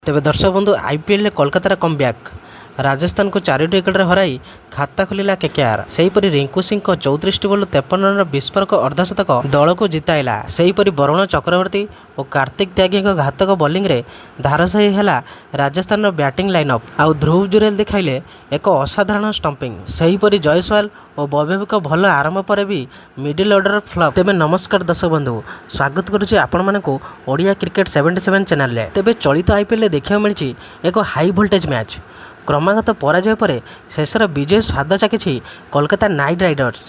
तेबे दर्शक बंधु आईपीएल कोलकातार कमब्याक राजस्थान को 4 विकेट हराई खाता खोलिला केकेआर। सेहीपरि रिंकू सिंह 34 बॉल 53 रन विस्फोरक अर्धशतक दल को जिताइला। सेहीपरि वरुण चक्रवर्ती और कार्तिक त्यागी घातक बॉलिंग रे धाराशायी है राजस्थान बैटिंग लाइनअप। आउ ध्रुव जुरेल दिखाइले एक असाधारण स्टंपिंग। सेहीपरि जयसवाल और वैभव को भल आरंभ पर भी मिडिल ऑर्डर फ्लॉप। तेबे नमस्कार दर्शक बंधु, स्वागत करुच्ची आपण मानकु ओडिया क्रिकेट 77 चैनल रे। तेबे चलित आईपीएल देखा मिली एक हाई वोल्टेज मैच। क्रमागत पराजय पर शेषर विजय स्वाद चाखी Kolkata Knight Riders.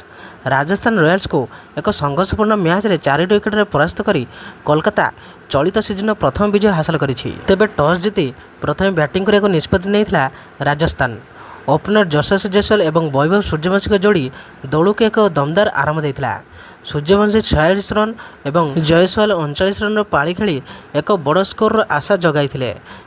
Rajasthan Royals को एक संघर्षपूर्ण मैच रे 4 विकेट परास्त करी कोलकाता चलित सीजन प्रथम विजय हासिल करिछि। तेबे टॉस जीति प्रथम बैटिंग करने निष्पत्ति नहीं राजस्थान। ओपनर जशस जयसवाल एवं वैभव सूर्यवंशी जोड़ी दल को एक दमदार आरंभ देता। सूर्यवंशी 46 रन और जयसवाल 39 रन पाली खेली एक बड़ स्कोर आशा जगाई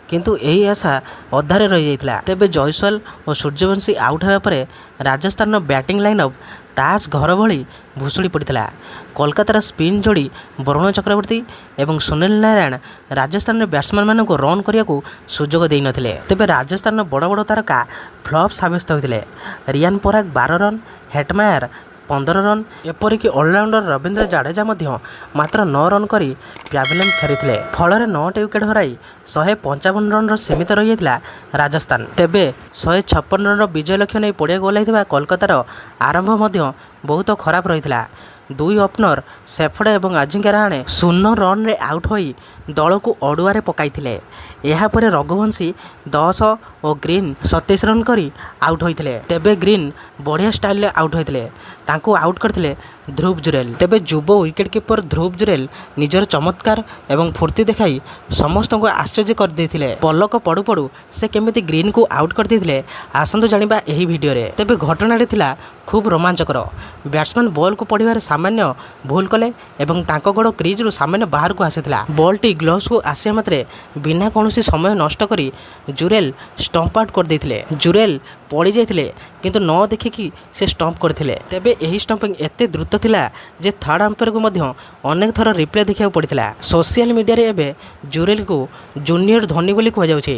किंतु यही आशा अधारे रही जाता। तेबे जयसवाल और सूर्यवंशी आउट होगा पर राजस्थान बैटिंग लाइनअप ताश घर भली भुशुड़ी पड़ता। कोलकातार स्पिन जोड़ी वरुण चक्रवर्ती और सुनील नारायण राजस्थान बैट्समैन मान रन करने को सुजोग दे नथिले। तेबे राजस्थान बड़ बड़ तारका फ्लॉप साब्यस्त होते। Riyan Parag 12 run, Hetmyer 15 run, एपरिक ऑलराउंडर रवींद्र जाडेजा मात्र 9 रन करी प्याभिलियन फेरी। फल 9 विकेट हराई 155 रन सीमित रही राजस्थान। तेबे 156 रन विजय लक्ष्य नहीं पड़िया ओह्लैଥିବା कोलकातार आरंभ बहुत खराब रही। दुई ओपनर सेफर्ड और अजिंक्य रहाणे 0 रन रे आउट होई दल को अड़ुआरे पकाइथिले। यापर रघुवंशी 10 और ग्रीन 27 रन करी आउट होइथिले। तेबे ग्रीन बढ़िया स्टाइल आउट होइथिले, तांको आउट करथिले ध्रुव जुरेल। तेबे युव विकेट कीपर ध्रुव जुरेल निजर चमत्कार एवं फुर्ती देखाई समस्त को आश्चर्य कर देथिले। पलक पड़ू पड़ू से केमिति ग्रीन को आउट कर देथिले आसंतु जानिबा एही वीडियो रे। तेबे घटनाटी थिला खूब रोमांचकर। बैट्समैन बॉल को पड़िबार सामान्य भूल कले एवं तांको गोड़ क्रीज रु सामान्य बाहर को आसीथिला। बॉल टी ग्लोव्स को आसिया मात्रे बिना कौनसी समय नष्ट करी जुरेल स्टंप आउट कर देथिले। जुरेल पड़ी जाइथिले किंतु न देखिकी से स्टंप करथिले। तेबे एही स्टंपिंग एते द्रुत थिला जे थर्ड अंपायर को मध्य अनेक थर रिप्ले देखा पड़ता। सोशल मीडिया रे एबे जुरेल को जूनियर धोनी बोली कह जाउछि।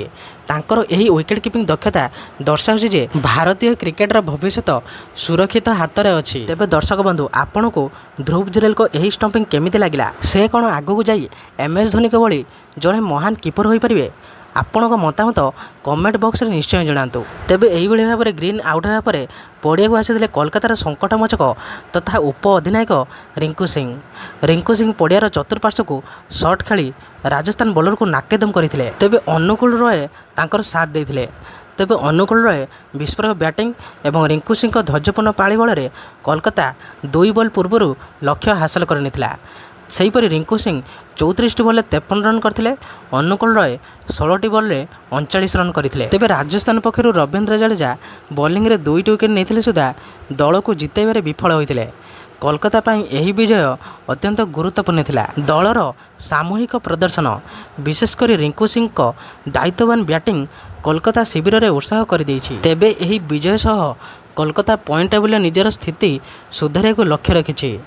तांकर एही विकेट कीपिंग दक्षता दर्शाउछि जे भारतीय क्रिकेटर भविष्यत सुरक्षित हाथ में अच्छी। तेबे दर्शक बंधु, आपण को ध्रुव जुरेल को यही स्टंपिंग केमिति लागिला? से कौन आगू जाई MS धोनी के भली जड़े महान कीपर हो पारे? आपण मतामत कमेंट बॉक्स रे निश्चय जणातु। तेबे एही भली भाबरे ग्रीन आउट होगा पर पड़िया को आसीथिले कोलकातार संकटमोचक तथा उप अधिनायक रिंकू सिंह। रिंकू सिंह पड़ियार चतुर्पार्श्व को शॉट खेली राजस्थान बॉलर को नाकेदम करथिले। तेबे अनुकूल रॉय तांकर साथ देथिले। तेबे अनुकूल रॉय विस्फोरक बैटिंग एवं रिंकू सिंह धैर्यपूर्ण पाली बल में कोलकाता 2 बॉल पूर्व लक्ष्य हासिल करनिथिला। सेहीपरि रिंकू सिंह 34 बॉल 53 रन करथिले। अनुकूल रॉय 16 बॉल 39 रन करथिले। तेबे राजस्थान पक्षर रवींद्र जाडेजा बॉलिंग रे 2 विकेट नहीं सुधा दल को जिताइबारे विफल होइथिले। कोलकाता पाई यही विजय अत्यंत गुरुत्वपूर्ण थिला। दलर सामूहिक प्रदर्शन विशेषकर रिंकू सिंह को दायित्ववान बैटिंग कोलकाता शिविर में उत्साह कर देइछि। तेबे यही विजय सह कोलकाता पॉइंट टेबल निजर स्थिति सुधार को लक्ष्य रखिछि।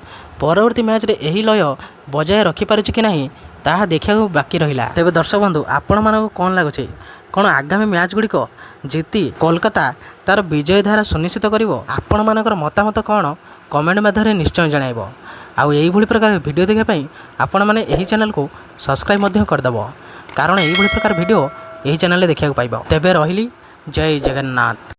परवर्ती मैच रे यही लय बजाय रखिपारुछि कि नहीं ताहा देखा बाकी रहिला। तेबे दर्शक बंधु, आपण मानक कौन लगुछि? कौन आगामी मैच गुड़िक जीति कोलकाता तार विजय धारा सुनिश्चित करिवो? आपण मानकर मतामत कौन कमेंट माध्यम निश्चय जणाइब। आउ एही भली प्रकार वीडियो देखा पई आपण माने एही चैनल को सब्सक्राइब मध्य करदेव, कारण एही भली प्रकार वीडियो एही चैनल रे देखा पाइब। तेबे रहिली, जय जगन्नाथ।